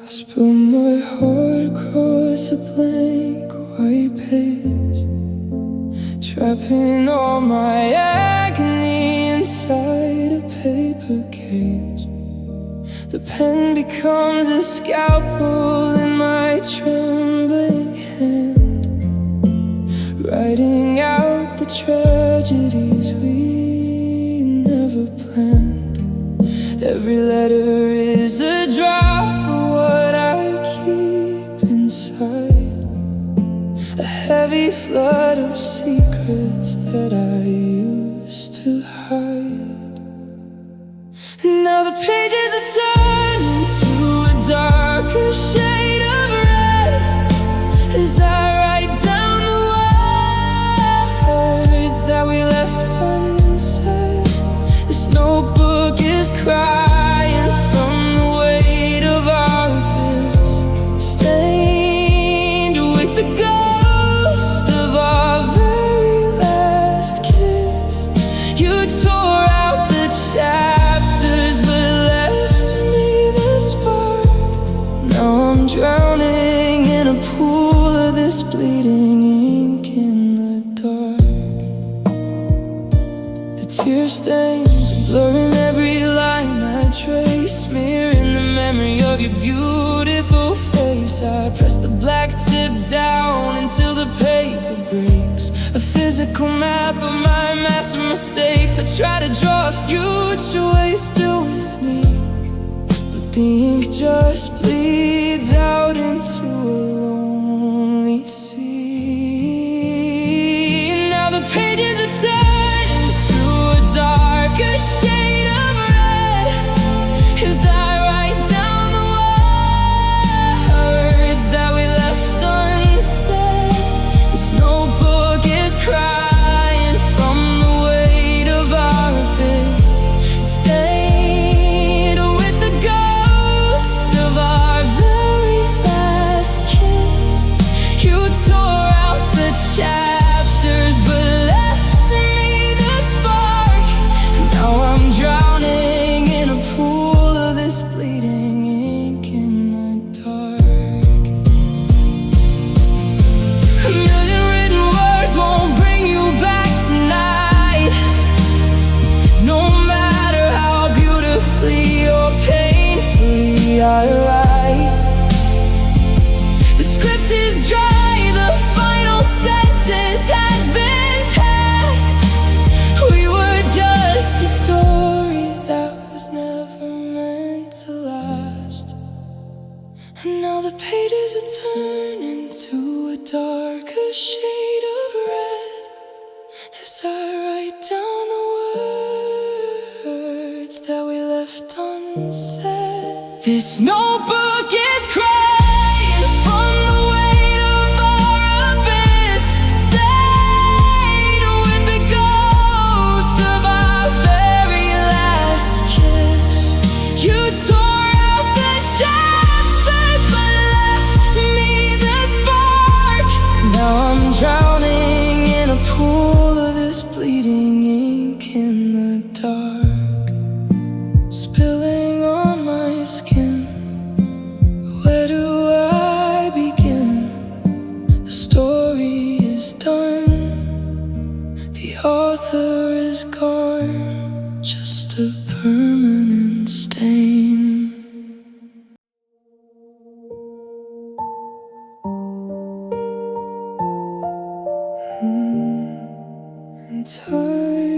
Spill my heart across a blank white page, trapping all my agony inside a paper cage. The pen becomes a scalpel in my trembling hand, writing out the tragedies we never planned. Every letter is a drop of what I keep inside, a heavy flood of secrets that I used to hide. And now the pages are turning to a darker shade of red as I write down the words that we left unsaid. This notebook is crying from the weight of our abyss, stained with the ghost of our very last kiss. You tore out the chapters but left me the spark. Now I'm drowning in a pool of this bleeding ink in the dark. The tear stains are blurring every line I trace, smearing the memory of your beautiful face. I press the black tip down until the paper breaks, a physical map of my massive mistakes. I try to draw a future way still with me, but the ink just bleeds out into a lonely sea. And now the pages are turning to a darker shade of red as I write down the words that we left unsaid. This notebook is crying from the weight of our abyss, stained with the ghost of our very last kiss. You tore out the chapters but left me the spark. Now I'm drowning in a pool of this bleeding ink in the dark. A million written words won't bring you back tonight, no matter how beautifully or painfully I write. The script is dry, the final sentence has been passed. We were just a story that was never meant to last. And now the pages are turning to a darker shade of red as I write down the words that we left unsaid. This notebook is crying from the weight of our abyss, stained with the ghost of our very last kiss. You tore out the chapters but left me the spark. Now I'm drowning in a pool of this bleeding ink in the dark, spilling on my skin. Where do I begin? The story is done, the author is gone, just a permanent stain. Entirely.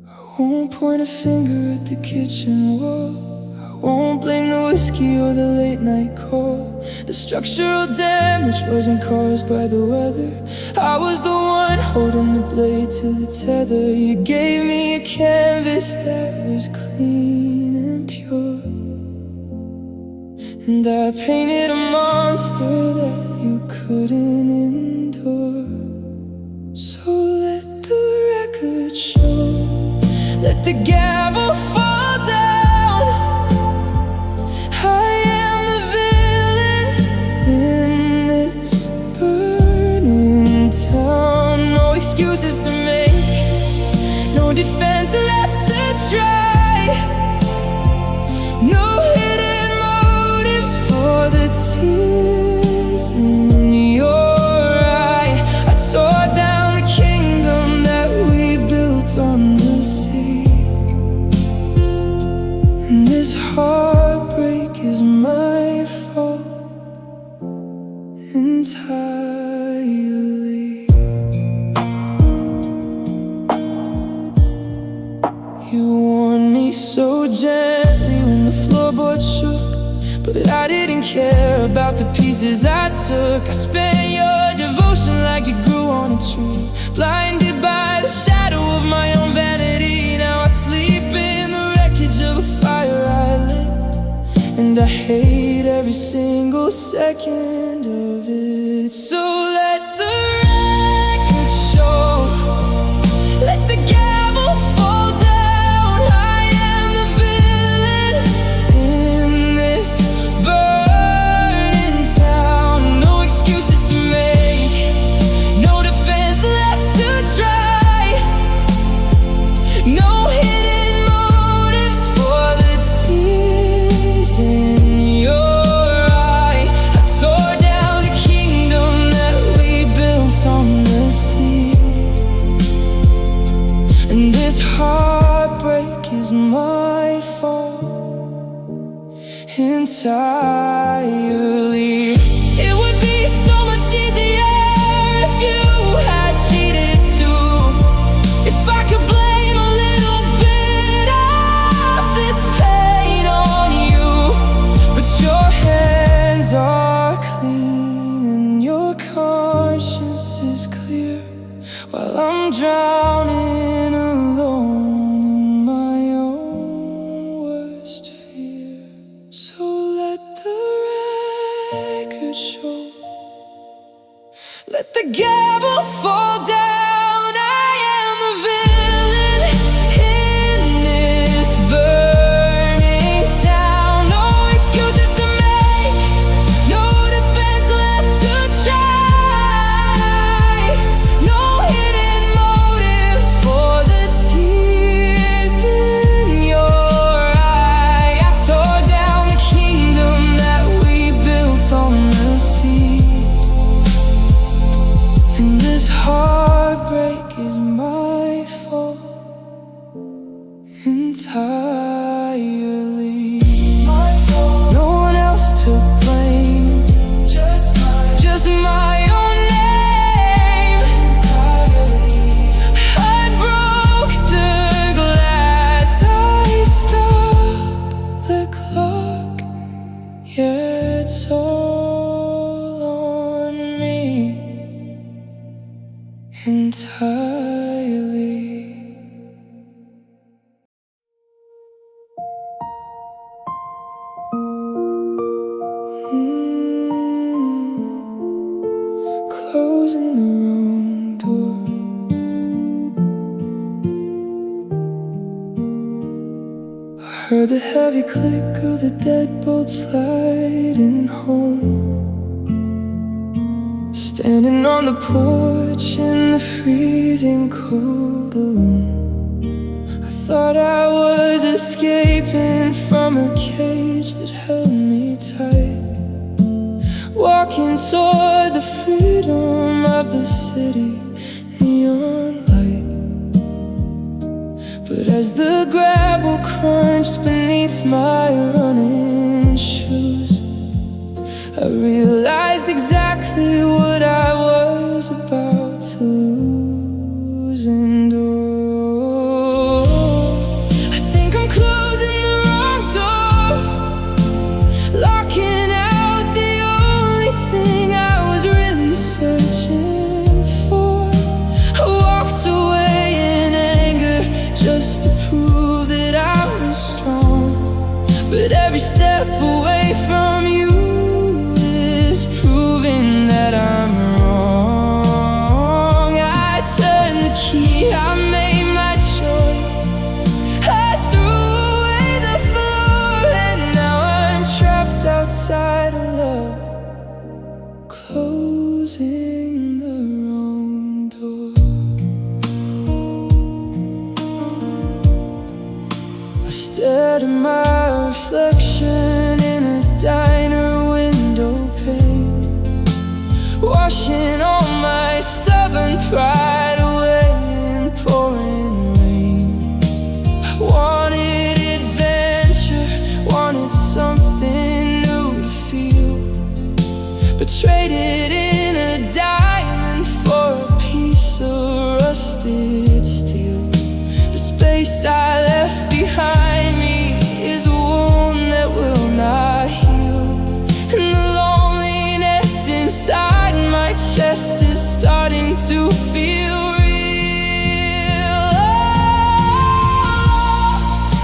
I won't point a finger at the kitchen wall, I won't blame the whiskey or the late night call. The structural damage wasn't caused by the weather, I was the one holding the blade to the tether. You gave me a canvas that was clean and pure, and I painted a monster that you couldn't endure. So let the record show, let the gavel fall down. I am the villain in this burning town. No excuses to make, no defense left to try. No hidden motives for the tears in your eye. I tore down the kingdom that we built on the sea, and this heartbreak is my fault entirely. You warned me so gently when the floorboards shook, but I didn't care about the pieces I took. I spent your devotion like it grew on a tree, blinded by the shadow of my own vanity. Now I sleep in the wreckage of a fire I lit, and I hate every single second of it. So let the record show, let the gavel fall down. I am the villain in this burning town. No excuses to make, no defense left to try. No hidden motives for the tears in your eye. I tore down the kingdom that we built on the sea, and this heartbreak is my fault entirely. It would be so much easier if you had cheated too, if I could blame a little bit of this pain on you. But your hands are clean and your conscience is clear, while I'm drowning alone in my own worst fear. So let the record show, let the gavel fall down. I am the villain in this burning town. No excuses to make, no defense left to try. No hidden motives for the tears in your eye. I tore down the kingdom that we built on the sea, and this heartbreak is my fault entirely. No one else to blame, just my own name. I broke the glass, I stopped the clock. Yeah, it's all on me entirely. Closing the wrong door, I heard the heavy click of the deadbolt sliding home. Standing on the porch in the freezing cold alone, I thought I was escaping from a cage that held me tight, walking toward the freedom of the city neon light. But as the gravel crunched beneath my running shoes, I realized exactly what I was about to lose. And oh, I think I'm closing the wrong door, locking out the only thing I was really searching for. I walked away in anger just to prove that I was strong, but every step away from you is proving that I'm wrong. I turned the key, Stared at my reflection in a diner window pane, washing all my stubborn pride away in pouring rain. I wanted adventure, wanted something new to feel, but traded in a diamond for a piece of rusted steel. The space I left behind me is a wound that will not heal, and the loneliness inside my chest is starting to feel real.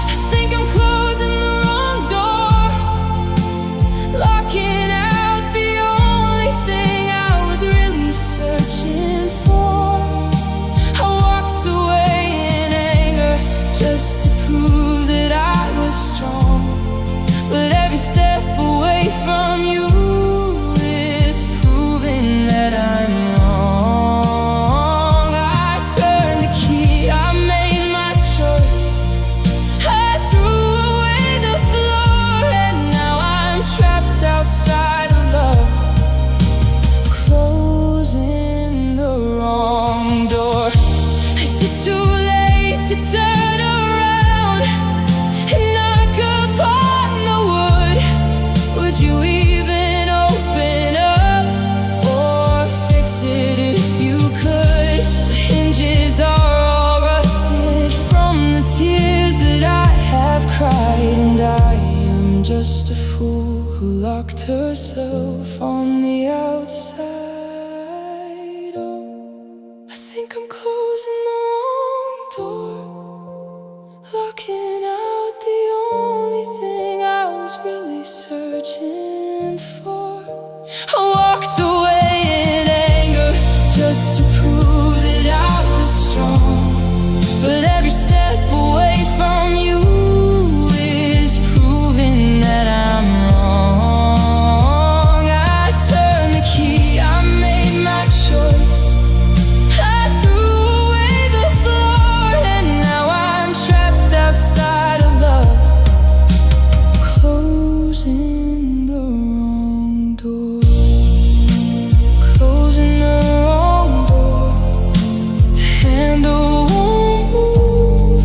I think I'm closing the wrong door, locking out the only thing I was really searching for. I walked away in anger just to prove that I was strong, but every step away from you is proving that I'm wrong. I turned the key, I made my choice, I threw away the floor, and now I'm trapped outside of love, closing the wrong door. Is it too late to turn around and knock upon the wood? Would you even open up or fix it if you could? The hinges are all rusted from the tears that I have cried, and I am just a fool who locked herself on the outside. Oh, I think I'm closing the wrong door, locking out the only thing I was really searching for. I walked away in anger just to prove that I was strong, but every step away from you is proving that I'm wrong. I turned the key, I made my choice, I threw away the floor, and now I'm trapped outside of love, closing the wrong door, closing the wrong door. The handle won't move,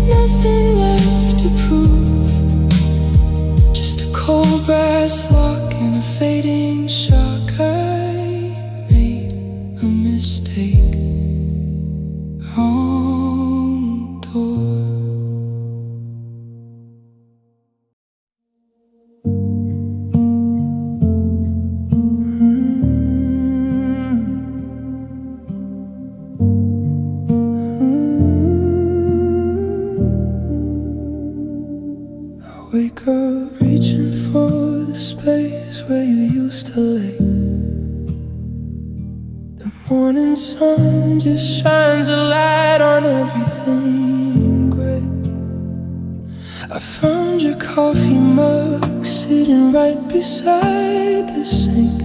nothing left to prove, just a cold brass lock and a fading shock. I made a mistake, wrong door. I wake up reaching for the space where you used to lay. The morning sun just shines a light on everything gray. I found your coffee mug sitting right beside the sink,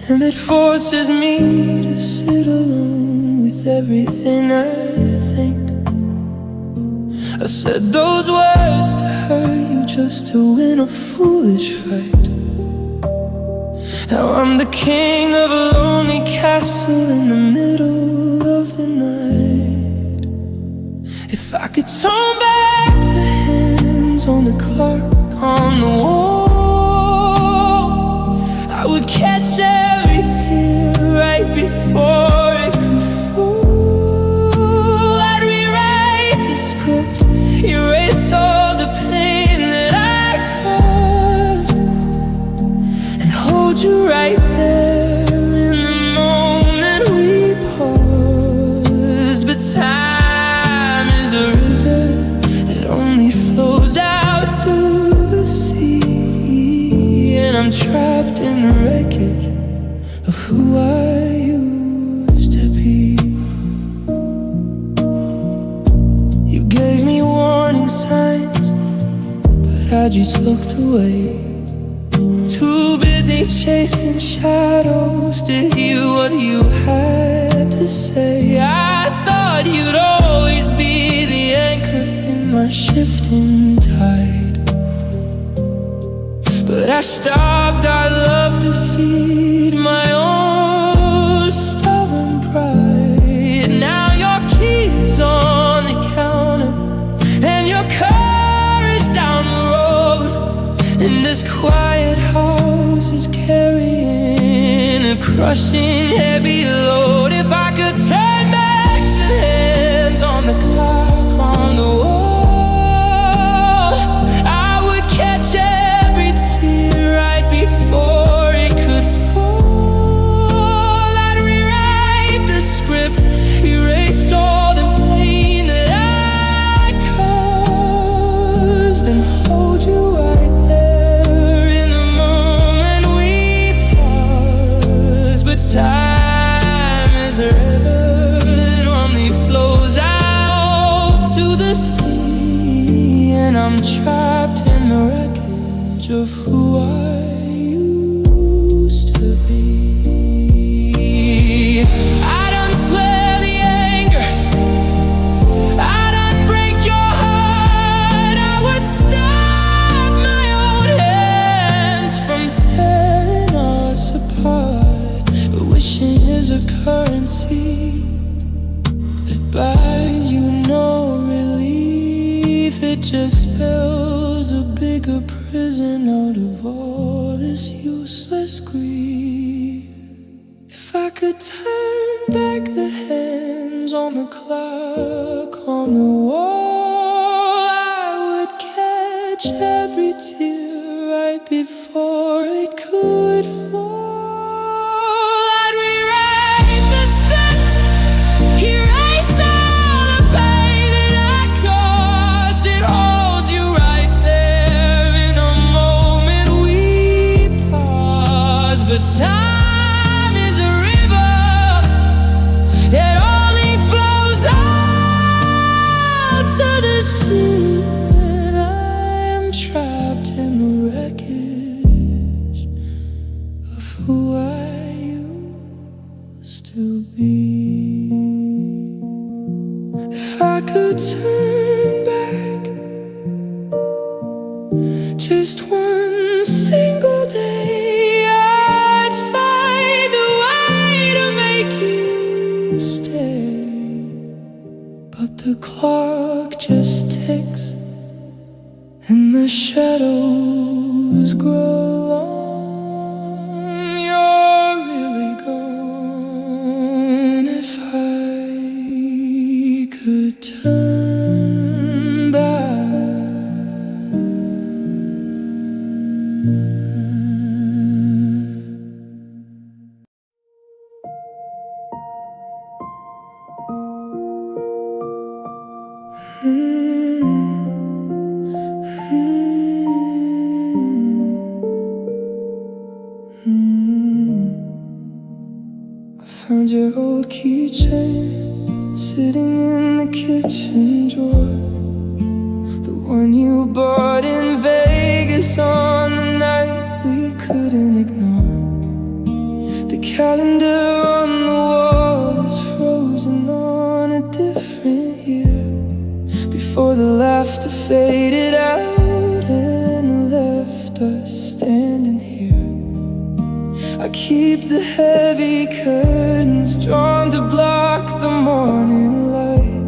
and it forces me to sit alone with everything I think. I said those words to hurt you just to win a foolish fight. Now I'm the king of a lonely castle in the middle of the night. If I could turn back the hands on the clock on the wall, I would catch every tear right before it could fall. I'd rewrite the script, erase all the pain that I caused, and hold you right there in the moment we paused. But time is a river that only flows out to the sea, and I'm trapped in the wreckage of who I used to be. You gave me warning signs, but I just looked away, too busy chasing shadows to hear what you had to say. I thought you'd always be the anchor in shifting tide. But I starved our love to feed my own stubborn pride. Now your key's on the counter and your car is down the road, and this quiet house is carrying a crushing heavy load. If I could turn back the hands on the clock on the wall, I would catch every tear right before it could fall. I'd rewrite the script, erase all the pain that I caused, and hold you right there in the moment we pause. But time is a river that only flows out to the sea, and I'm trapped in the wreckage of who I used to be. I done slay the anger, I done break your heart. I would stop my own hands from tearing us apart. But wishing is a currency that buys you no relief. It just spells a bigger prison out of all this useless grief. If I could turn back the hands on the clock on the wall, I would catch every tear right before it could fall. I'd rewrite the script, erase all the pain that I caused, and hold you right there in a moment we pause. But time is a river that only flows out to the sea, and I am trapped in the wreckage of who I used to be. If I could turn back just one single day, I'd find a way to make you stay. But the clock just ticks and the shadows grow long. You're really gone. If I could turn back. I found your old keychain sitting in the kitchen drawer, the one you bought in Vegas on the night we couldn't ignore. The calendar on the wall is frozen on a different year, before the laughter faded out and left us standing here. I keep the heavy curtains drawn to block the morning light,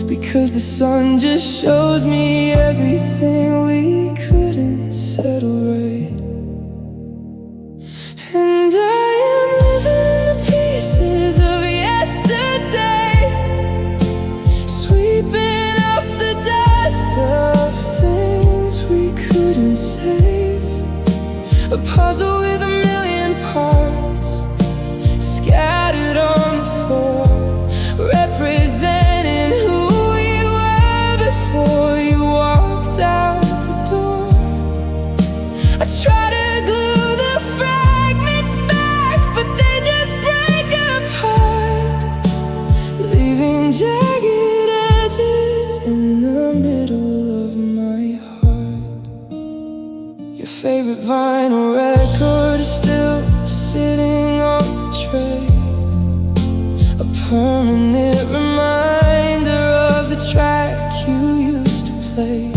because the sun just shows me everything we couldn't settle right. And I am living in the pieces of yesterday, sweeping up the dust of things we couldn't save. A puzzle with a million parts scattered on the floor, representing who you were before you walked out the door. I try to glue the fragments back, but they just break apart, leaving jagged edges in the middle of my heart. Your favorite vinyl record is still sitting on the tray, a permanent reminder of the track you used to play.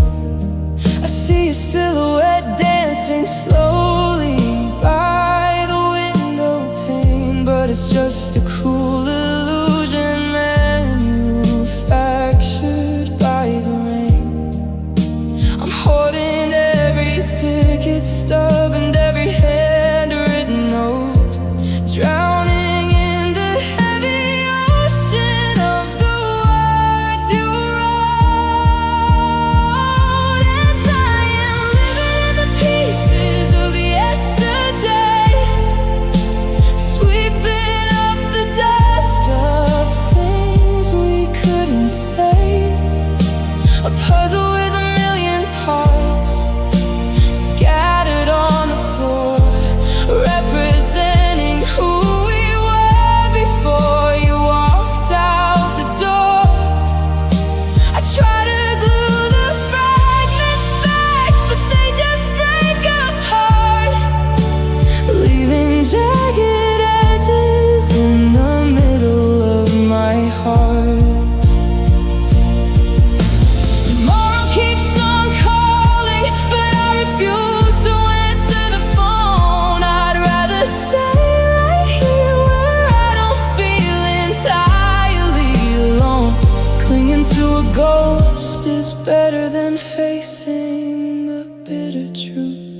a ghost is better than facing the bitter truth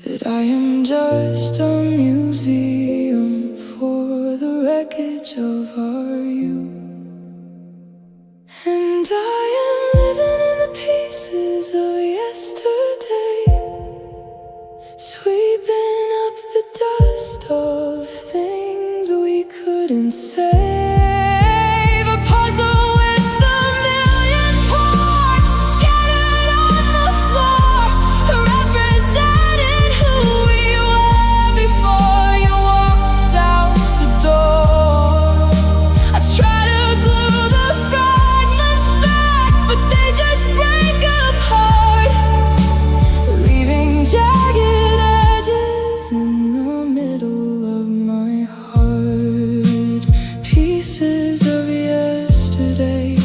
that I am just a museum for the wreckage of our youth. And I am living in the pieces of yesterday, sweeping up the dust of things we couldn't say. Pieces of yesterday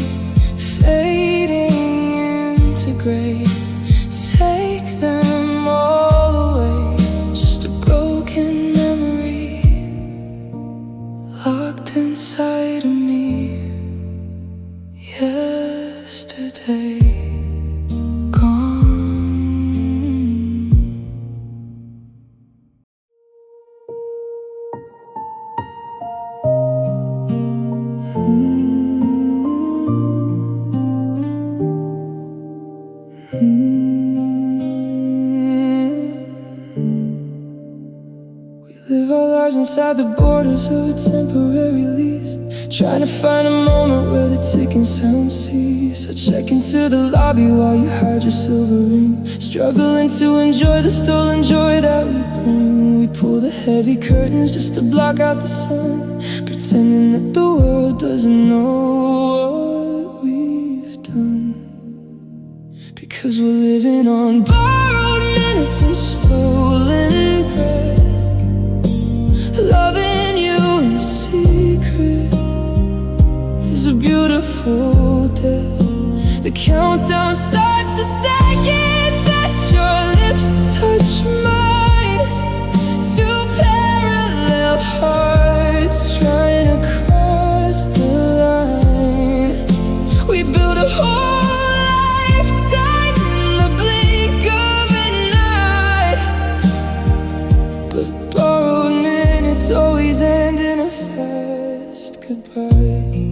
fading into gray. Take them all away, just a broken memory locked inside of me. Yesterday live our lives inside the borders of a temporary lease, trying to find a moment where the ticking sound cease. I check into the lobby while you hide your silver ring, struggling to enjoy the stolen joy that we bring. We pull the heavy curtains just to block out the sun, pretending that the world doesn't know what we've done. Because we're living on borrowed minutes and stolen breath, loving you in secret is a beautiful death. The countdown starts the second that your lips touch mine. Two parallel hearts trying to cross the line. We build a whole lifetime in the blink of an eye, but borrowed minutes always end in a fast goodbye.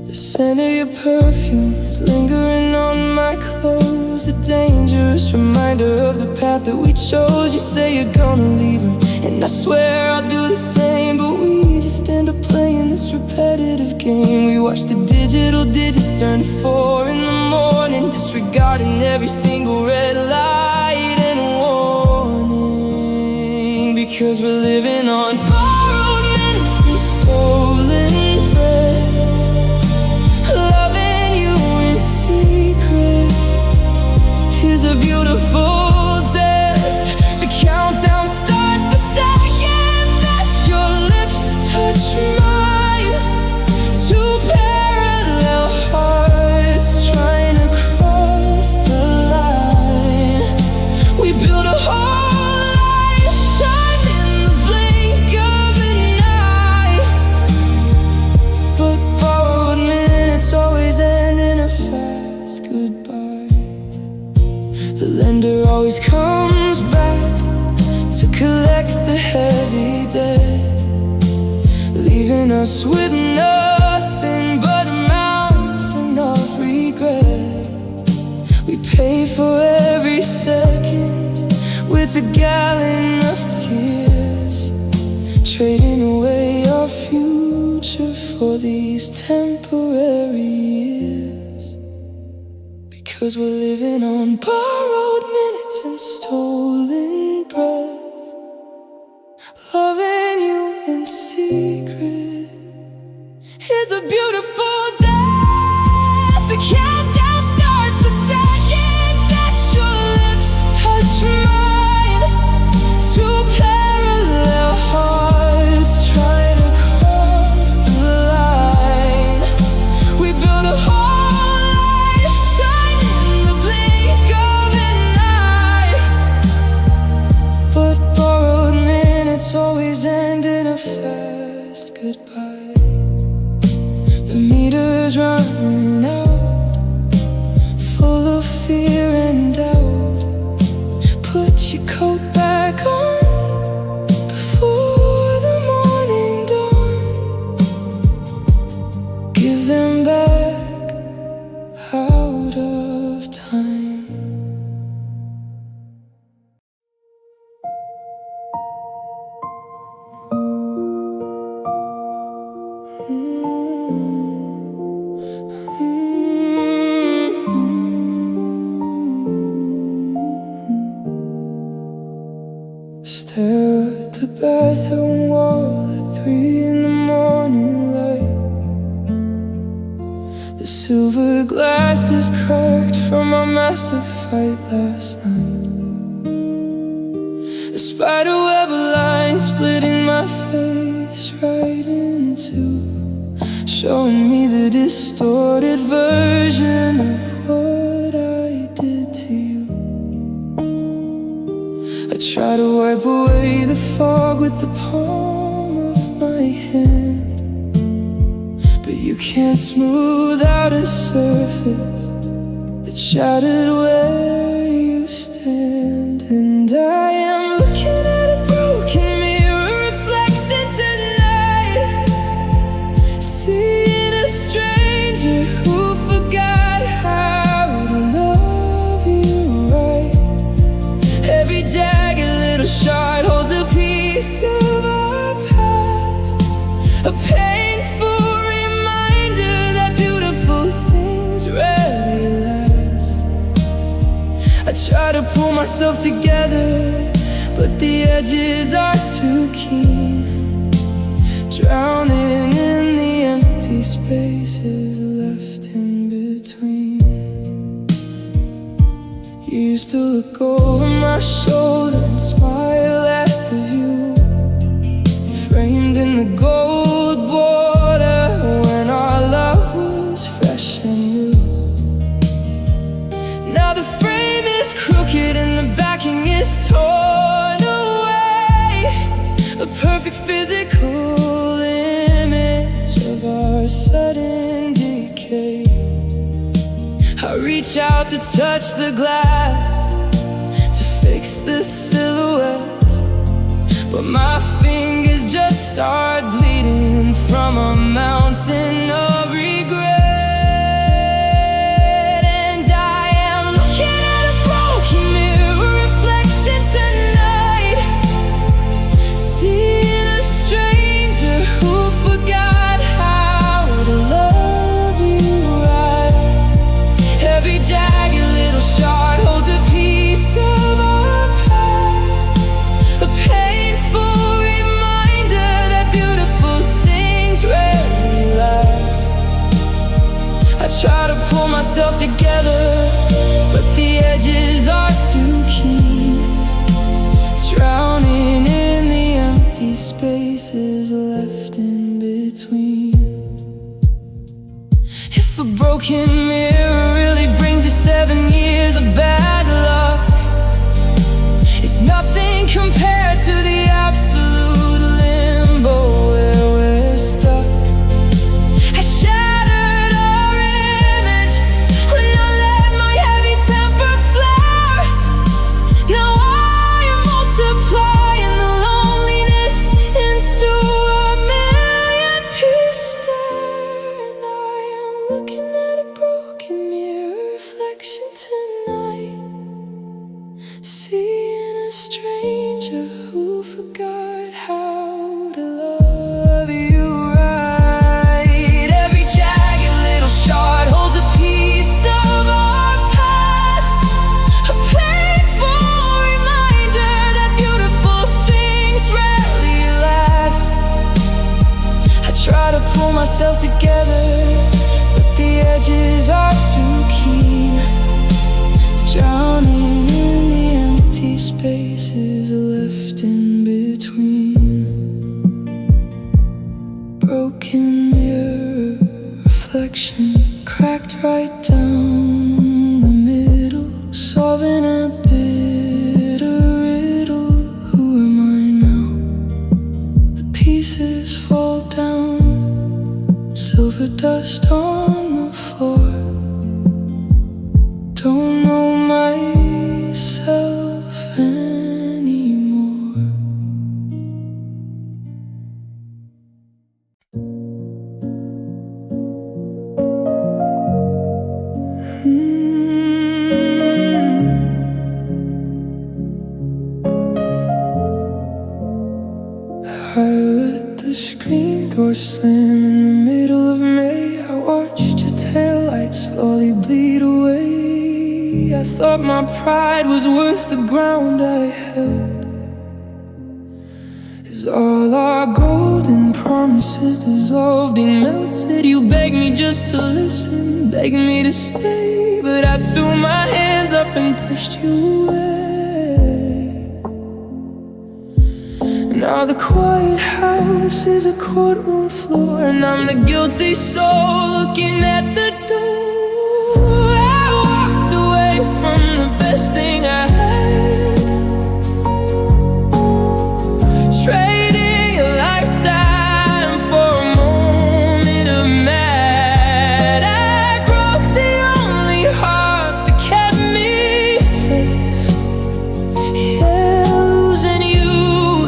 The scent of your perfume is lingering on my clothes, a dangerous reminder of the path that we chose. You say you're gonna leave him, and I swear I'll do the same, but we just end up playing this repetitive game. We watch the digital digits turn to 4 in the morning, disregarding every single red light and warning. Because we're living on borrowed minutes and stolen breath, loving you in secret is a beautiful death. The countdown starts the second that your lips touch mine. Two parallel hearts trying to cross the line. We build a whole lifetime in the blink of an eye, but borrowed minutes always end in a fast goodbye. The lender always comes back to collect the heavy debt, leaving us with nothing but a mountain of regret. We pay for every second with a gallon of tears, trading away our future for these temporary years. Because we're living on borrowed minutes and stolen breath, loving you in secret is a beautiful death. The countdown starts the second that your lips touch mine. Two parallel hearts trying to cross the line. We build a whole lifetime in the blink of an eye, but borrowed minutes always end in a fast goodbye. The was running out, full of fear and doubt. Put your coat back on before the morning dawn. Give them back out of time. Stare at the bathroom wall at 3 in the morning light. The silver glass is cracked from our massive fight last night. A spider web of lines splitting my face right in two, showing me the distorted version of what I did to you. I try to wipe away the fog with the palm of my hand, but you can't smooth out a surface that's shattered where you stand. And I am looking at a broken mirror reflection tonight, seeing a stranger who forgot how to love you right. Every jagged little shard holds a piece of our past, a painful reminder that beautiful things rarely last. I try to pull myself together, but the edges are too keen, drowning in the empty spaces left in between. You used to look over my shoulder and smile at the view, framed in the gold border when our love was fresh and new. Now the frame is crooked and the backing is torn away, a perfect physical image of our sudden decay. I reach out to touch the glass, to fix the silhouette, but my fingers just start bleeding from a mountain of regret. And I am looking at a broken mirror reflection tonight, seeing a stranger who forgot how to love you right. Every jagged little shard holds a piece of our past, a painful reminder that beautiful things rarely last. I try to pull myself together, but the edges are too keen, drowning in the empty spaces left in between. If a broken mirror really brings you 7 years of bad luck, it's nothing compared to the absolute limbo where we're stuck. I shattered our image when I let my heavy temper flare. Now I am multiplying the loneliness into a million-piece stare. And I am looking at a broken mirror reflection tonight, seeing a stranger who forgot how to love you right. Every jagged little shard holds a piece of our past, a painful reminder that beautiful things rarely last. I try to pull myself together, but the edges are too keen, drowning in the empty spaces left in between. Broken mirror reflection, cracked right down the middle, solving a bitter riddle. Who am I now? The pieces fall down, silver dust on thought my pride was worth the ground I had. Is all our golden promises dissolved and melted? You begged me just to listen, begged me to stay, but I threw my hands up and pushed you away. Now the quiet house is a courtroom floor, and I'm the guilty soul looking at the door. I walked away from the best thing I had, trading a lifetime for a moment of mad. I broke the only heart that kept me safe. Yeah, losing you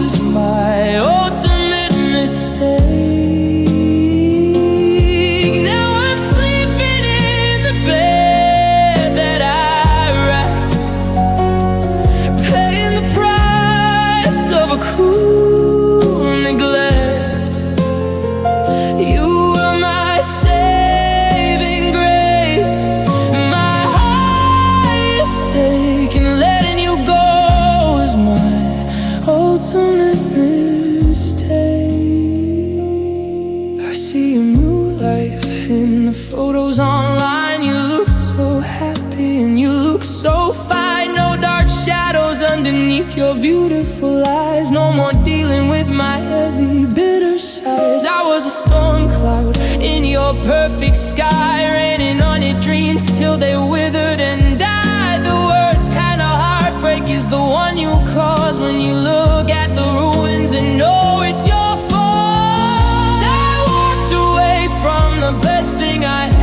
was my ultimate mistake. Now I'm sleeping in the bed that I wrecked, paying the price of a cruel neglect. You were my saving grace, my highest stake, and letting you go was my ultimate mistake. I see a new life in the photos online. You look so happy and you look so fine. No dark shadows underneath your beautiful eyes. No more dealing with my heavy, bitter sighs. I was a storm cloud in your perfect sky, raining on your dreams till they withered and died. The worst kind of heartbreak is the one you cause when you look at the ruins and know it's your fault. I walked away from the best thing I had,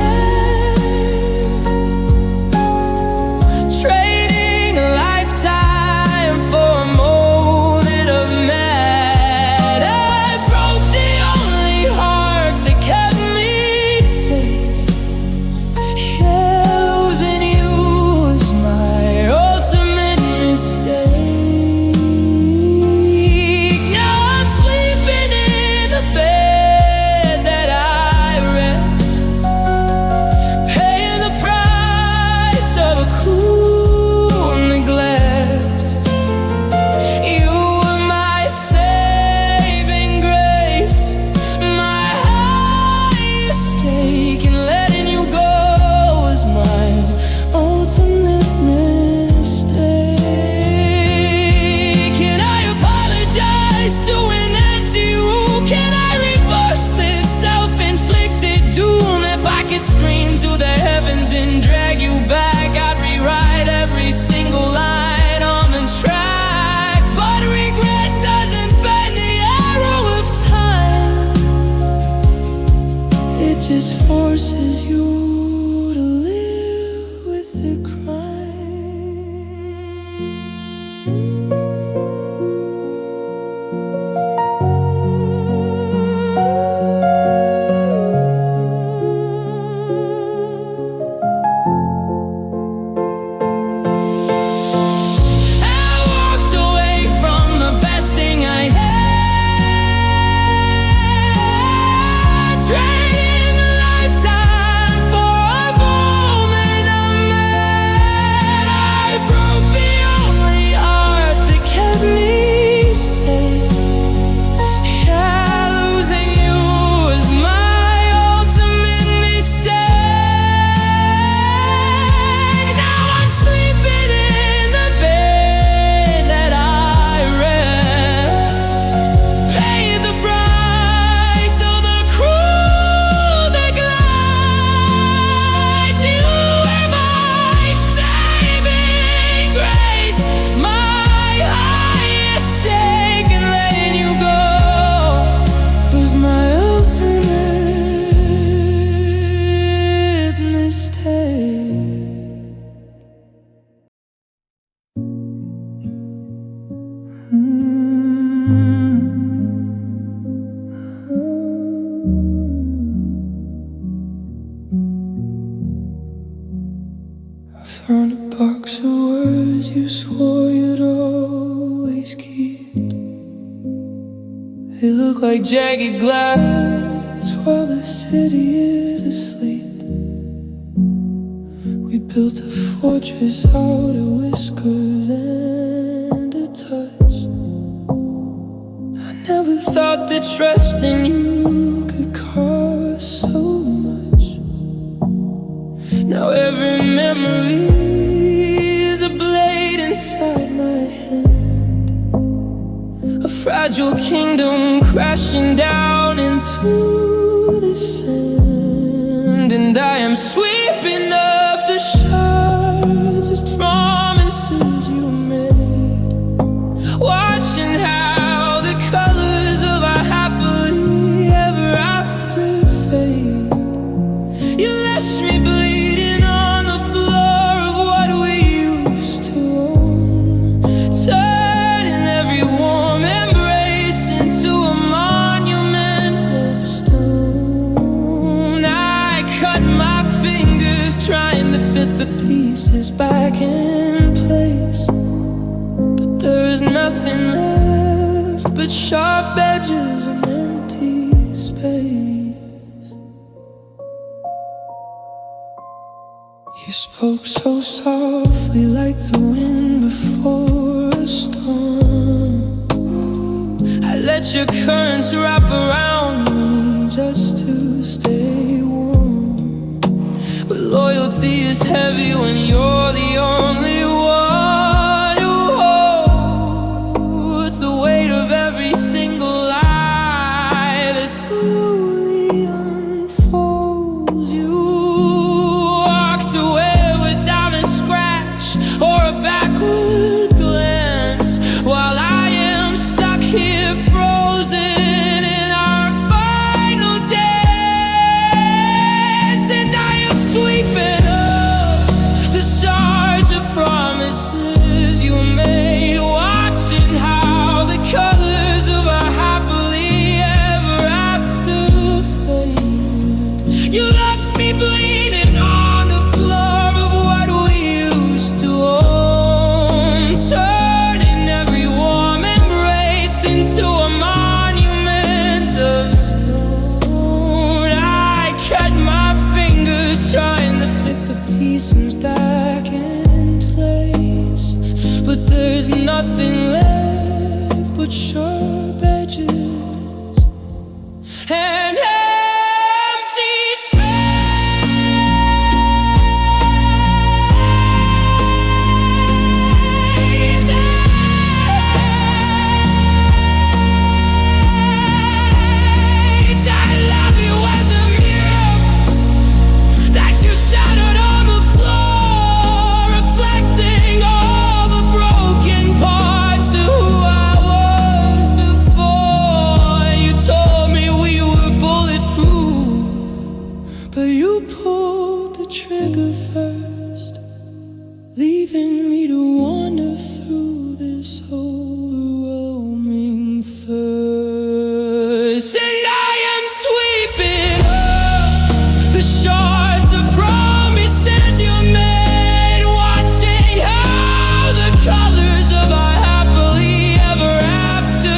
trading a lifetime for a moment of mad. I broke the only heart that kept me safe. Yeah, losing you was my ultimate mistake. Now I'm sleeping in the bed that I wrecked, paying the price of a cruel neglect. You were my saving grace, my highest stake, and letting you go was my ultimate mistake. Can I apologize to an empty room? Can I reverse this self-inflicted doom? If I could scream to the heavens and drag you back, I'd rewrite every single line on the track. But regret doesn't bend the arrow of time, it just forces you to live with the crime. I walked away from the best thing I had, trading a lifetime for a moment of mad. I broke the only heart that kept me safe. Yeah, losing you was my ultimate mistake. Now I'm sleeping in the bed that I wrecked, paying the price of the cruel neglect. You were my saving grace, my highest stake, and letting you go was my ultimate mistake. I found a box of words you swore you'd always keep. They look like jagged glass while the city is asleep. We built a fortress out of whiskers and a touch. I never thought that trust in you could cost so much. Now every memory is a blade inside my hand, a fragile kingdom crashing down into the sand. And I am sweeping up the shards, just promises you made, watching how the colors of our happily ever after fade. You left me bleeding on the floor of what we used to own, turning every warm embrace into a monument of stone. I cut my fingers trying to fit the pieces back in place, but there is nothing left but sharp edges and empty space. You spoke so softly like the wind before a storm. I let your currents wrap around me just to stay warm. But loyalty is heavy when you're the only one who holds the weight of every single lie that slowly unfolds. You walked away without a scratch or a backward glance, while I am stuck here frozen in our final dance. And I am sweeping up the shards of promises you made, watching how the colors of our happily ever after fade. You left me bleeding on the floor of what we used to own, turning every warm embrace into a monument of stone. I cut my fingers trying to fit the pieces back in place, but there's nothing left but sharp edges and empty space. I love you as a mirror that you shattered on the floor, reflecting all the broken parts of who I was before. You told me we were bulletproof, but you pulled the trigger first, leaving me to wander through this overwhelming thirst. And I am sweeping up the shards of promises you made, watching how the colors of our happily ever after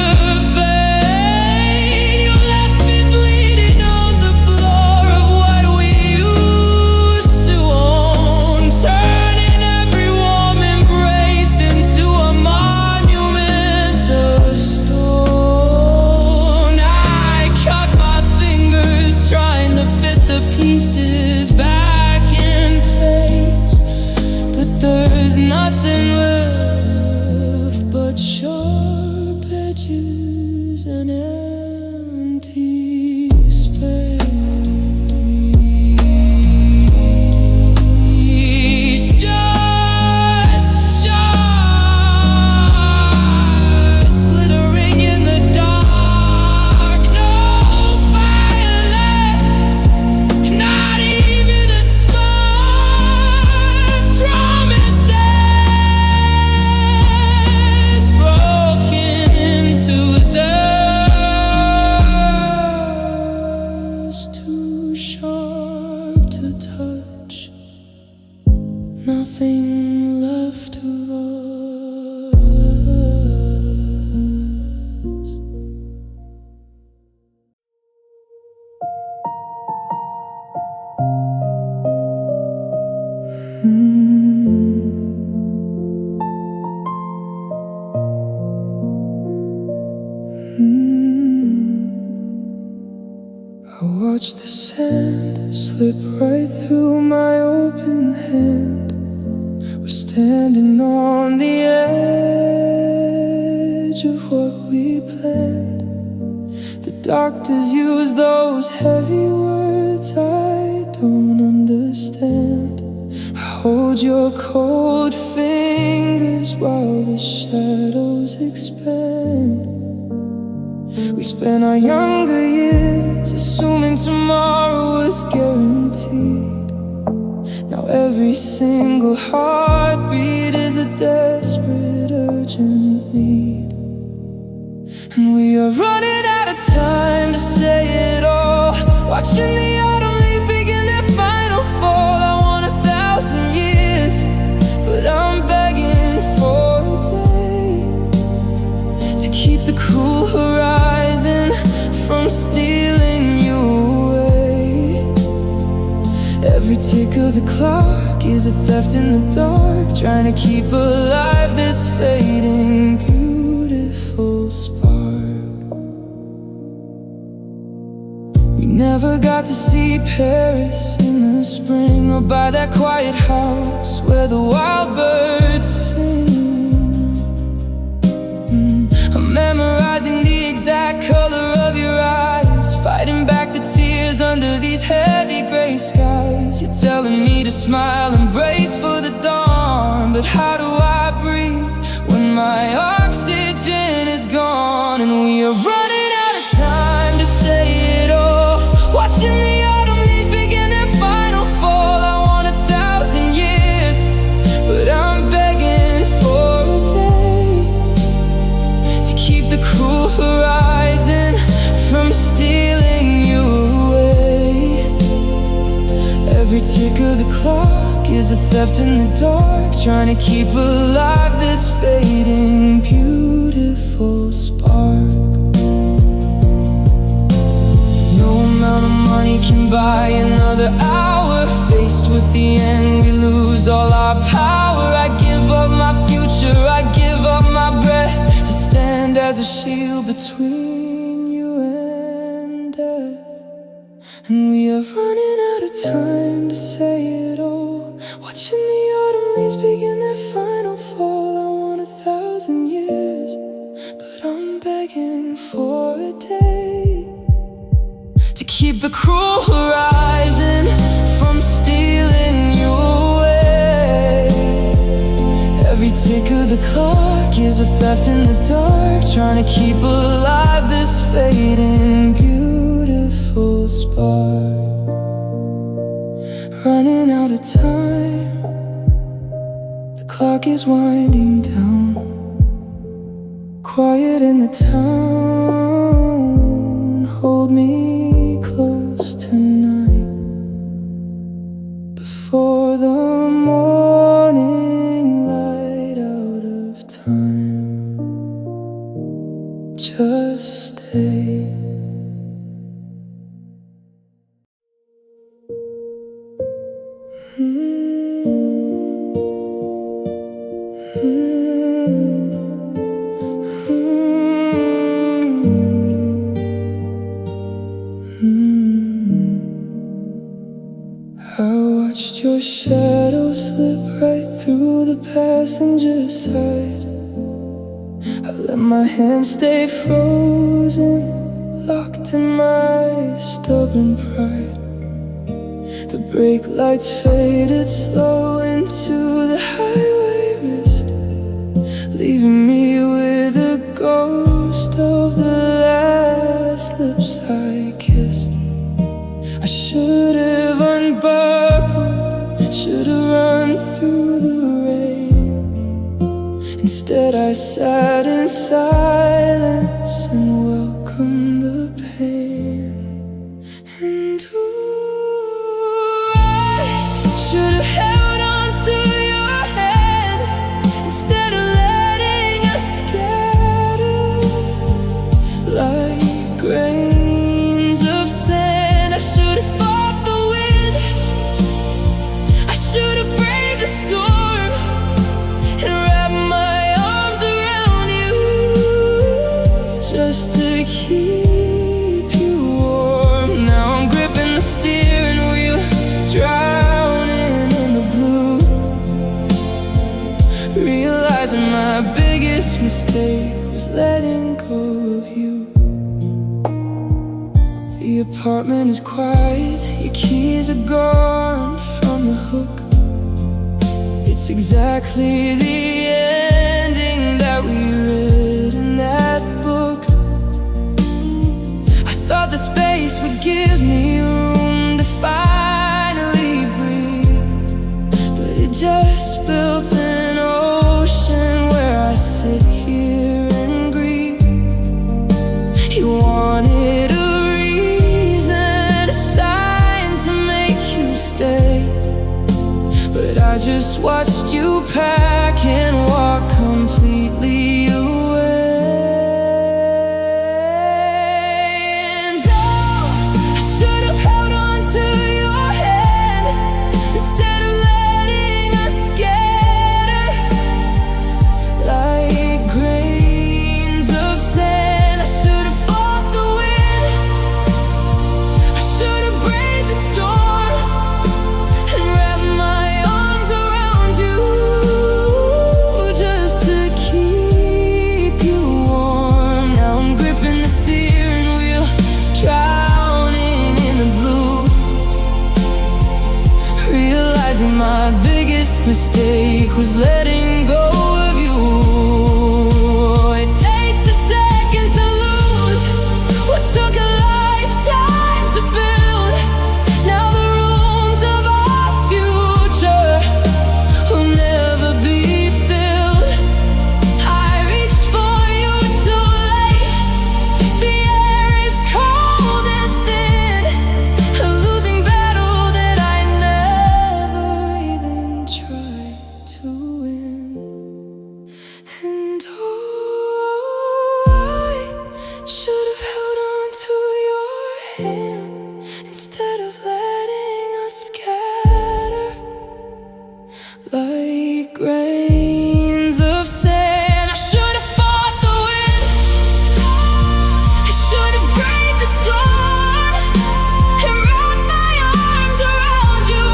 fade. You left me bleeding on the floor of what we used to own, turning every warm embrace into a monument of stone. I cut my fingers trying to fit the pieces back in place, but there's nothing left but sharp edges and empty space. Just shards glittering in the dark. No fire left, not even a spark. Promises broken into dust, too sharp to touch, nothing left of us. sand slip right through my open hand. We're standing on the edge of what we planned. The doctors use those heavy words I don't understand. I hold your cold fingers while the shadows expand. We spent our younger years assuming tomorrow was guaranteed. Now every single heartbeat is a desperate, urgent need. And we are running out of time to say it all, watching the autumn leaves begin their final fall. I want 1,000 years, but I'm begging for a day to keep the cruel horizon from stealing you away. Every tick of the clock is a theft in the dark, trying to keep alive this fading beautiful spark. We never got to see Paris in the spring, or by that quiet house where the wild birds sing. I'm memorizing the exact color of your eyes, fighting back the tears under these heavy gray skies. You're telling me to smile and brace for the dawn, but how do I breathe when my oxygen is gone? And we are running out of time to say it all, watching the autumn leaves begin their final fall. I want 1,000 years, but I'm begging for a day to keep the cruel horizon from stealing you away. Every tick of the clock is a theft in the dark, trying to keep alive this fading beautiful spark. No amount of money can buy another hour. Faced with the end, we lose all our power. I give up my future, I give up my breath, to stand as a shield between you and death. And we are running out of time to say it all, watching the autumn leaves begin their final fall. I want 1,000 years, but I'm begging for a day to keep the cruel horizon from stealing you away. Every tick of the clock is a theft in the dark, trying to keep alive this fading beautiful spark. Running out of time, the clock is winding down. Quiet in the town, hold me close tonight, before the morning light out of time. Just stay. I watched your shadow slip right through the passenger side. I let my hands stay frozen, locked in my stubborn pride. The brake lights faded slow into the highway mist, leaving me with a ghost of the last lips I kissed. I should have unbuckled, should have run through the rain. Instead I sat in silence and welcomed the pain. And ooh, I should have held on to your hand instead of letting us scatter like grains of sand. I should have fought the wind, I should have braved the storm and wrapped my arms around you. biggest mistake was letting go of you. The apartment is quiet, your keys are gone from the hook. It's exactly the ending that we read in that book. I thought the space would give me room to finally breathe, but it just built an ocean where I sit here and grieve. You wanted a reason, a sign to make you stay, but I just watched you pack and walk completely away. And oh, I should have held on to your hand instead of letting us scatter like grains of sand. I should have fought the wind, I should have braved the storm and wrapped my arms around you just to keep you warm. Now I'm gripping the steering wheel, drowning in the blue, realizing my biggest mistake was letting go of you. It takes a second to lose what took a lifetime to build. Now the rooms of our future will never be filled. I reached for you too late. The air is cold and thin, a losing battle that I never even tried to win. And oh, I should have held on to your hand instead of letting us scatter like grains of sand. I should have fought the wind, I should have braved the storm and wrapped my arms around you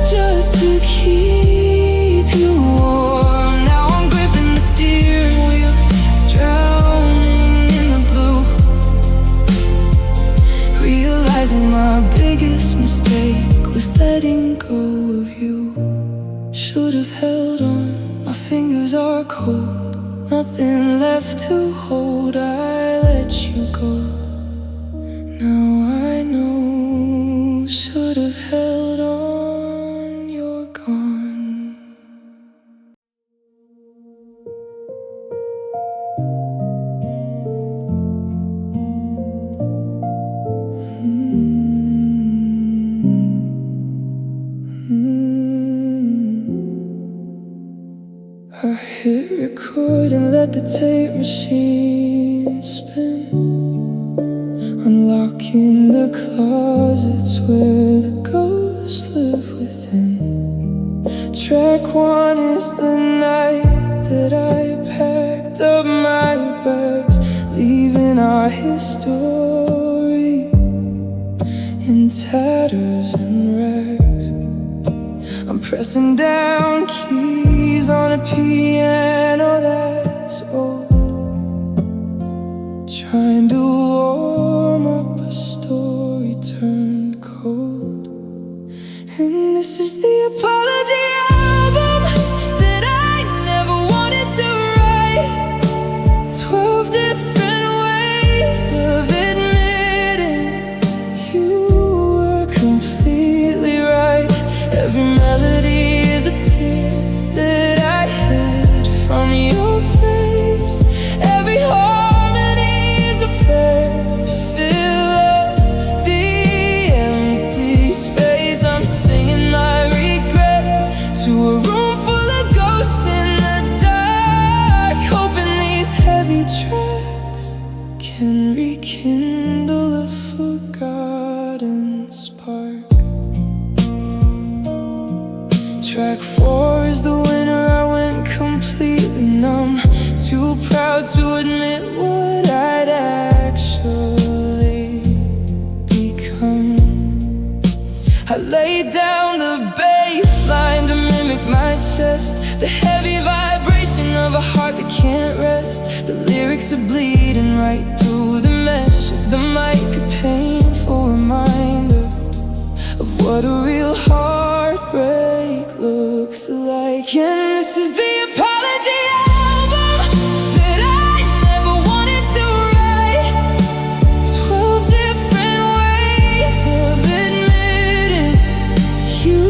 just to keep you warm. Now I'm gripping the steering wheel, drowning in the blue, realizing my biggest mistake was letting go of you. Should have held on, my fingers are cold, nothing left to hold. I let you go, now I know. Should have held on, you're gone. I hit record and let the tape machine spin, unlocking the closets where the ghosts live within. Track one is the night that I packed up my bags, leaving our history in tatters and rags. I'm pressing down keys on a piano that's old, trying to warm up a story turned cold. And this is the apology album that I never wanted to write. 12 different ways of admitting you were completely right. Every melody is a tear that I hid from your face. Every harmony is a prayer to fill up the empty space. I'm singing my regrets to a room full of ghosts in the dark, hoping these heavy tracks can rekindle a forgotten spark. Track 4 is the winner, I went completely numb, too proud to admit what I'd actually become. I laid down the bass line to mimic my chest, the heavy vibration of a heart that can't rest. The lyrics are bleeding right through the mesh of the mic, a painful reminder of what a real heartbreak looks like. And this is the apology album that I never wanted to write. 12 different ways of admitting you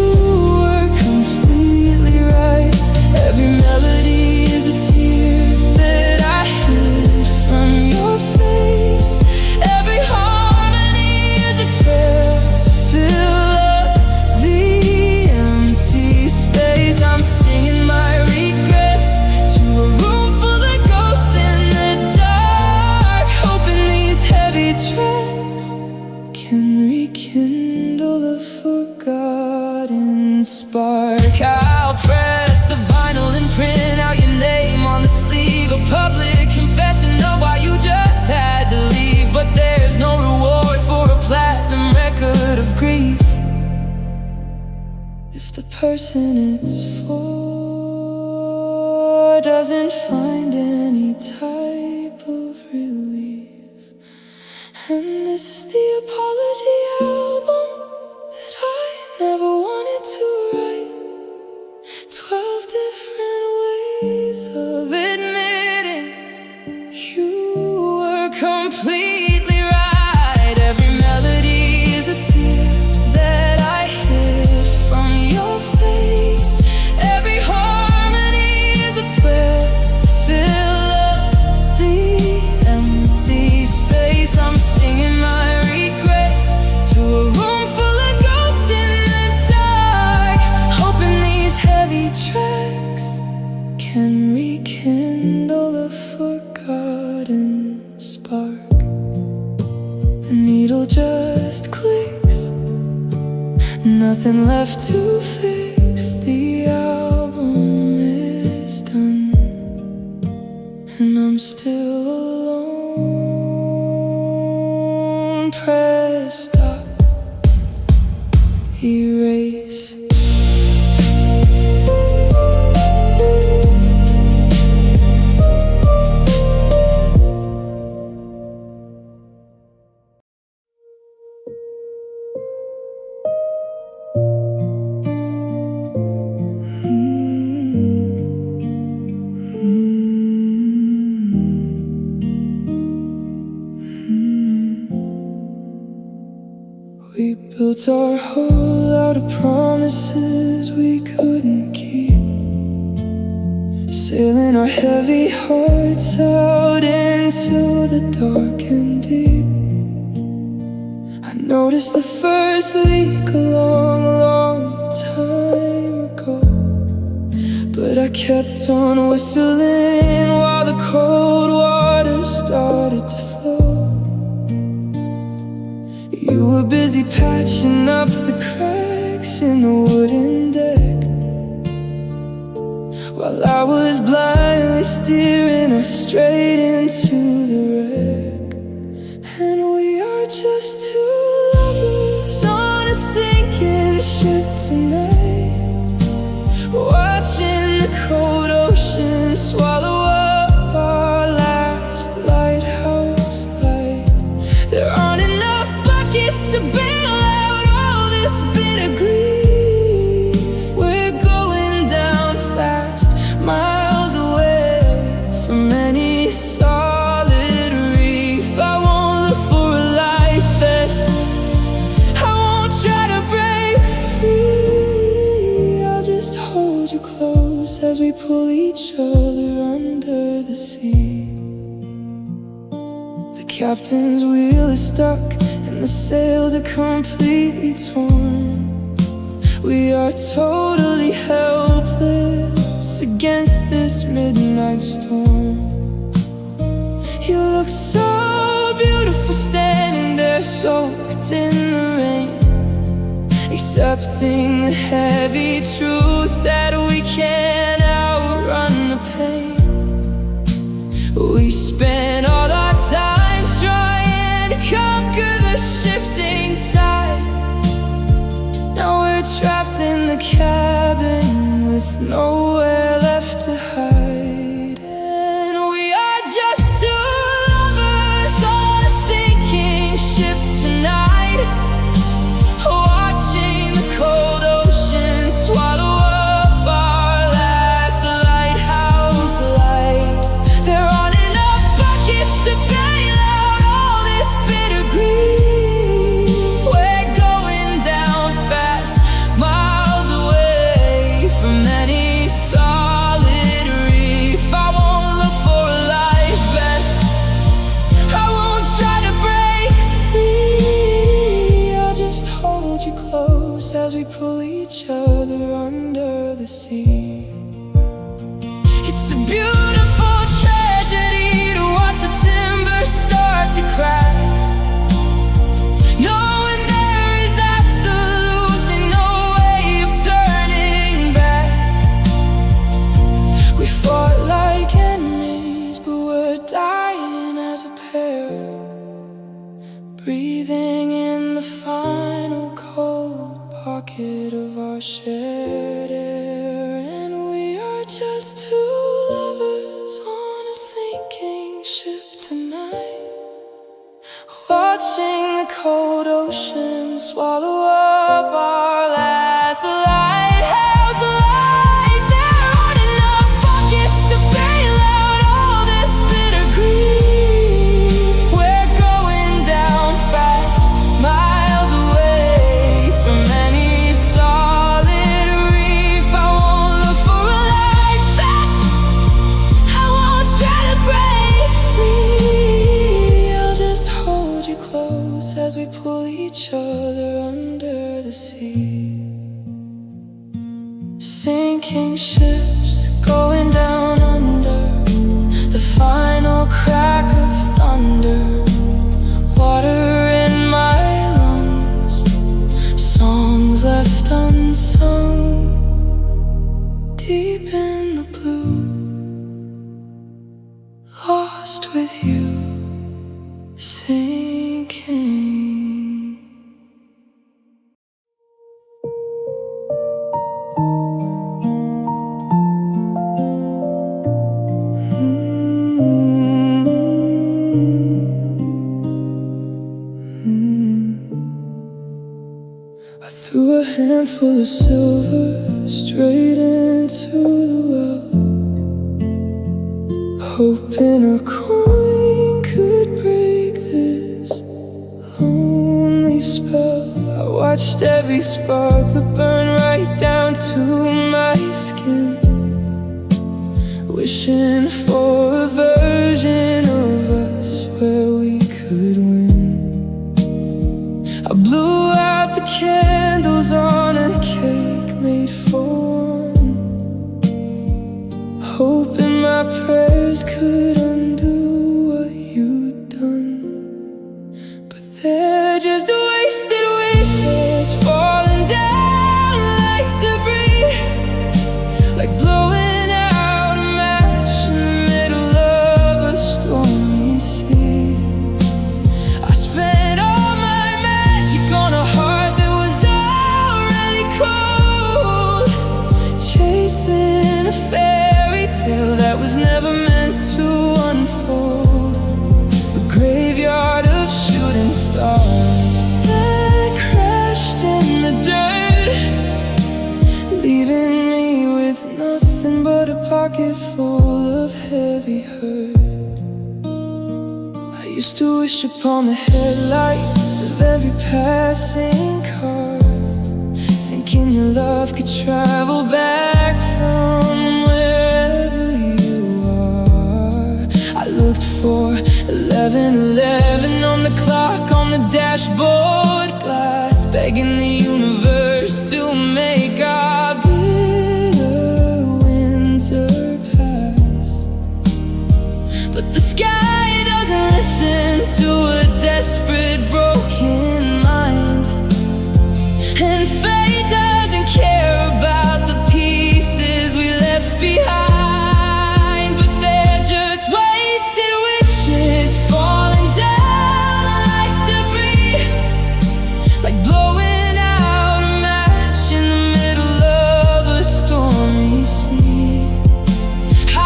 were completely right. Every melody is a tear that I hid from your face. Every harmony is a prayer to fill up the empty space. I'm singing my regrets to a room full of ghosts in the dark, hoping these heavy tracks can rekindle the forgotten spark. I'll press the vinyl and print out your name on the sleeve, a public confession of why you just had to leave. But there's no reward for a platinum record of grief if the person it's for doesn't find any type of relief. And this is the apology album that I never wanted to write. 12 different ways of admitting you were completely right. Every melody is a tear that I hid from your face. Every harmony is a prayer to fill up the empty space. I'm singing my regrets to a room full of ghosts in the dark, hoping these heavy tracks can rekindle the forgotten spark. The needle just clicks, nothing left to fix. The album is done, and I'm still alone. Press stop, erase. We built our hole out of promises we couldn't keep, sailing our heavy hearts out into the dark and deep. I noticed the first leak a long, long time ago, but I kept on whistling while the cold water started to flow. You were busy patching up the cracks in the wooden deck, while I was blindly steering us straight into the wreck. And we are just two lovers on a sinking ship tonight, watching the cold ocean swallow up our last lighthouse light. There aren't enough buckets to bail out all this bitter grief. We're going down fast, miles away from any solid reef. I won't look for a life vest, I won't try to break free. I'll just hold you close as we pull each other under the sea. The captain's wheel is stuck and the sails are completely torn. We are totally helpless against this midnight storm. You look so beautiful standing there soaked in the rain, accepting the heavy truth that we can't outrun the pain. We spent all our time trying to conquer the shifting tide. Now we're trapped in the cabin with nowhere left to hide. hold you close as we pull each other under the sea. It's a beautiful tragedy to watch the timber start to crack, knowing there is absolutely no way of turning back. We fought like enemies, but we're dying as a pair, breathing in the final cold pocket of our shared air. And we are just two lovers on a sinking ship tonight, watching the cold ocean swallow up our last lighthouse light. There aren't enough buckets to bail out all this bitter grief. We're going down fast, miles away from any solid reef. I won't look for a life vest, I won't try to break free. I'll just hold you close as we pull each other under the sea. Sinking ships going down under the final crack of thunder. Water in my lungs, songs left unsung, deep in the blue, lost with you, sinking. I threw a handful of silver straight into the well, hoping a coin could break this lonely spell. I watched every spark that burned right down to my skin, wishing for a version of us where we could win. I blew out the candles on a cake made for one, hoping my prayers could undo what you'd done. But they're just wasted wishes falling down like debris, like blowing out a match in the middle of a stormy sea. I spent all my magic on a heart that was already cold, chasing a fairy tale that was never meant to unfold. A graveyard of shooting stars that crashed in the dirt, leaving me with nothing but a pocket full of heavy hurt. I used to wish upon the headlights of every passing car, thinking your love could travel back from wherever you are. I looked for 11:11 on the clock on the dashboard glass, begging the universe to make our bitter winter pass. But the sky doesn't listen to a desperate, broken mind, and fate doesn't care about the pieces we left behind. But they're just wasted wishes falling down like debris, like blowing out a match in the middle of a stormy sea.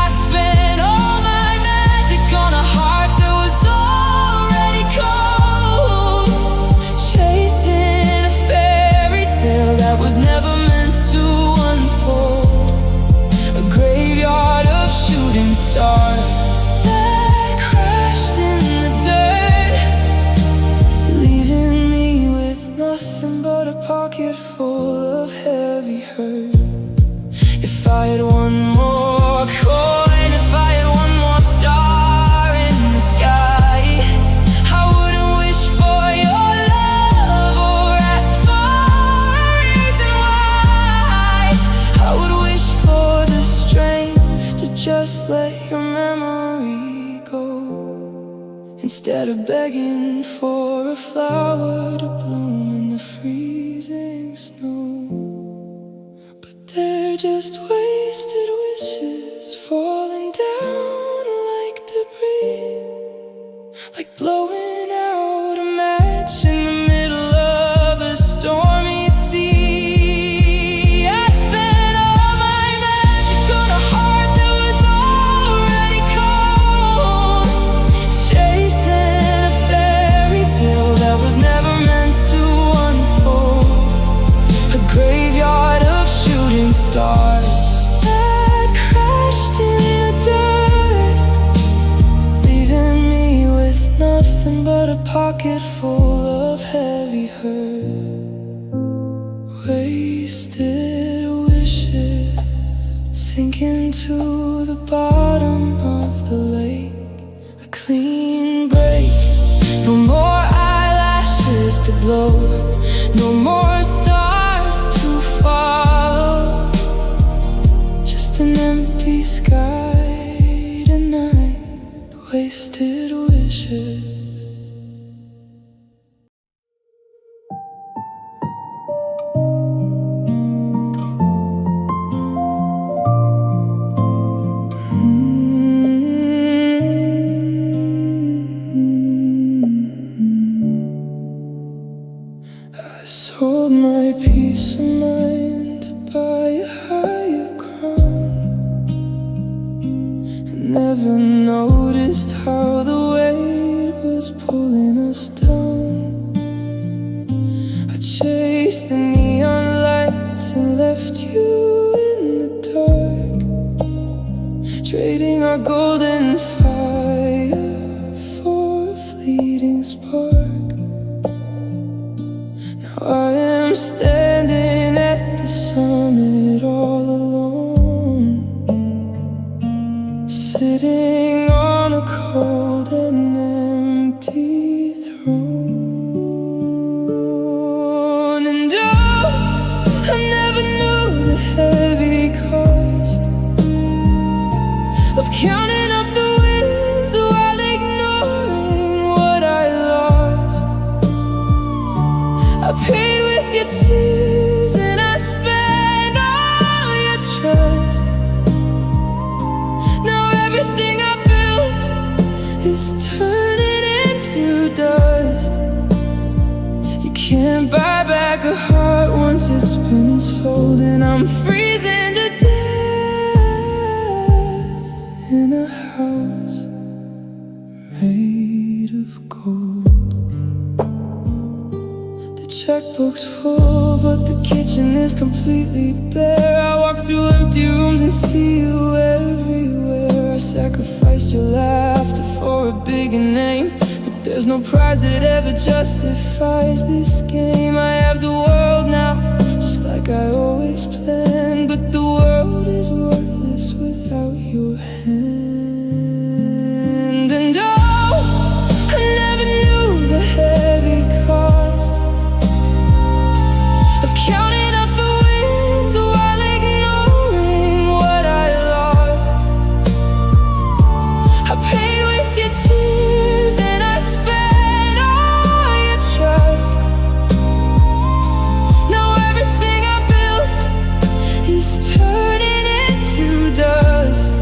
I spent all my magic on a heart that was already cold, chasing a fairy tale that was never meant to unfold. A graveyard of shooting stars that crashed in the dirt, leaving me with nothing but a pocket full of heavy hurt. If I had one more coin, if I had one more star in the sky, I wouldn't wish for your love or ask for just let your memory go, instead of begging for a flower to bloom in the freezing snow. But they're just wasted wishes falling down like debris, like blowing out a match in the middle of a stormy sea. I spent all my magic on a heart that was already cold, chasing a fairy tale that was never meant to unfold. A graveyard of shooting stars that crashed in the dirt, leaving me with nothing but a pocket full of heavy hurt. Wasted wishes sinking to the bottom of the lake. A clean break, no more eyelashes to blow, no more stars to follow, just an empty sky tonight. Wasted wishes. I sold my peace of mind to buy a higher crown, and never noticed how the weight was pulling us down. I chased the neon lights and left you in the dark, trading our golden fire for a fleeting spark. I am standing at the summit all alone, sitting on a cold and empty throne. And oh, I never knew the heavy cost of counting up the winds while ignoring what I lost. I paid with your tears and I spent all your trust. Now everything I built is turning into dust. You can't buy back a heart once it's been sold, and I'm freezing to death in a house made of gold. Checkbook's full, but the kitchen is completely bare. I walk through empty rooms and see you everywhere. I sacrificed your laughter for a bigger name, but there's no prize that ever justifies this game. I have the world now, just like I always planned, but the world is worthless without your hand. And oh, I never knew the heavy cost of counting up the winds while ignoring what I lost. I paid with your tears and I spent all your trust. Now everything I built is turning into dust.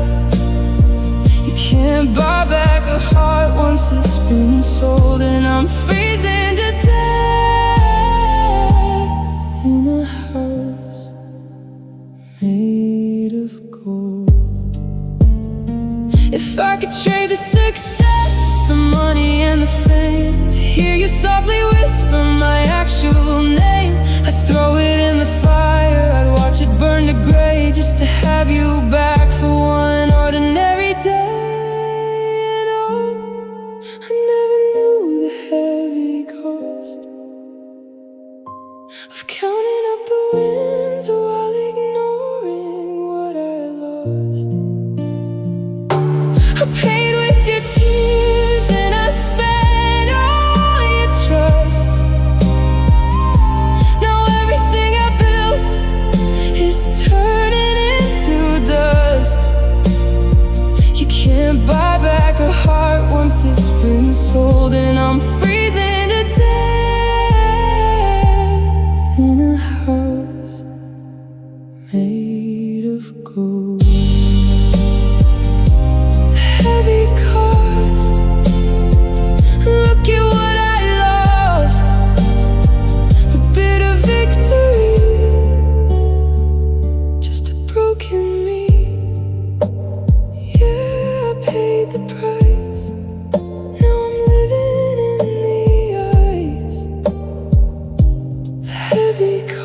You can't buy back a heart once it's been sold, and I'm freezing to death in a house made of gold. If I could trade the success, the money and the fame, to hear you softly whisper my actual name, I'd throw it in the fire, I'd watch it burn to gray, just to have you back for one ordinary day. And oh, I never knew the heavy cost of counting up the winds while ignoring what I lost. I paid with your tears and I spent all your trust. Now everything I built is turning into dust. cold and I'm freezing to death in a house made of gold. Heavy cost, look at what I lost. A bit of victory, just a broken me. Yeah, I paid the price. Now I'm living in the ice. Heavy cost.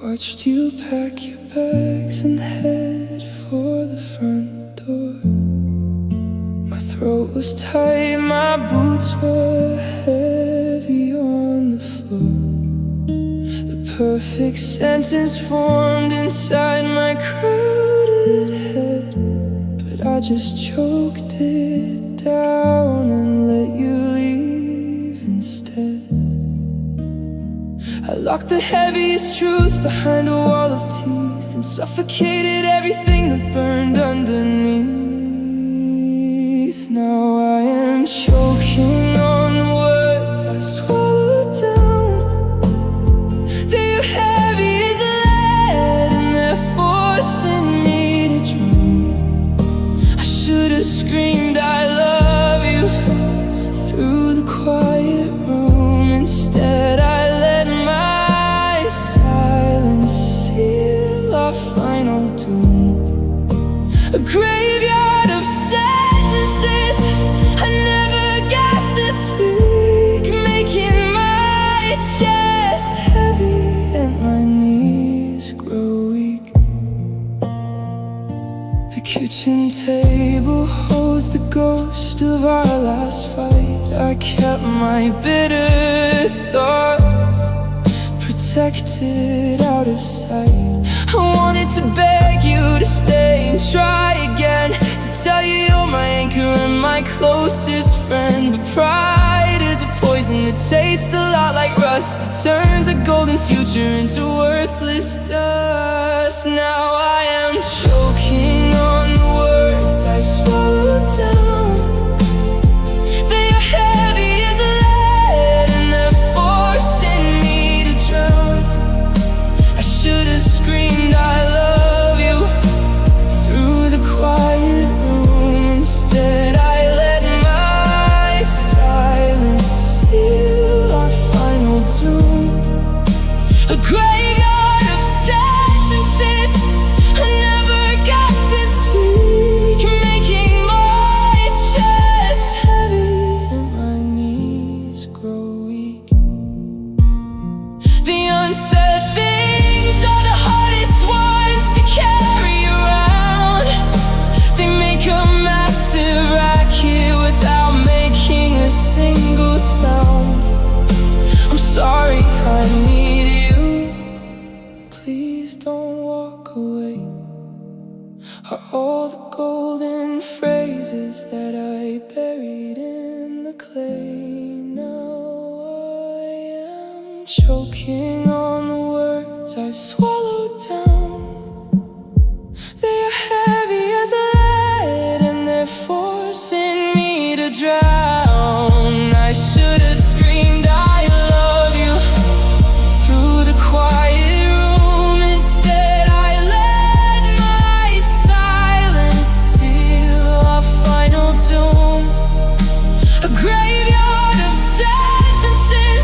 Watched you pack your bags and head for the front door. My throat was tight, my boots were heavy on the floor. The perfect sentence formed inside my crowded head, but I just choked it down and let you leave instead. I locked the heaviest truths behind a wall of teeth and suffocated everything that burned underneath. Now I am choking on the words I swallowed down. They're heavy as lead and they're forcing me to drown. I should have screamed I love you through the quiet room. Instead I let my silence seal our final doom. A graveyard of sentences I never got to speak, making my chest heavy and my knees grow weak. The kitchen table holds the ghost of our last fight. I kept my bitter thoughts protected out of sight. I wanted to beg you to stay and try again, to tell you you're my anchor and my closest friend. But pride is a poison that tastes a lot like rust. It turns a golden future into worthless dust. Now I am choking on the words I swallowed down. They are heavy as lead and they're forcing me to drown. I should have screamed I love you through the quiet room. Instead I let my silence seal our final doom. A graveyard of sentences I never got to speak, making my chest heavy and my knees grow weak. The unsaid things are the hardest ones to carry around. They make a massive racket without making a single sound. I'm sorry, I need you. Please don't walk away. Are all the golden phrases that I buried in the clay. Now I am choking on the words I swallowed down. They are heavy as lead and they're forcing me to drown. I should have screamed I love you through the quiet room. Instead I let my silence seal our final doom. A graveyard of sentences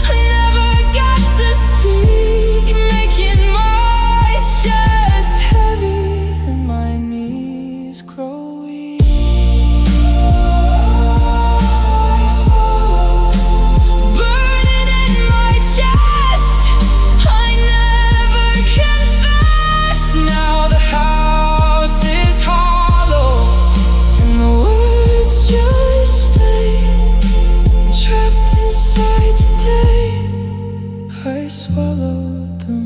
I never got to speak, making my chest heavy and my knees grow weak. Burning in my chest, I never confessed. Now the house is hollow and the words just stay trapped inside today. I swallowed them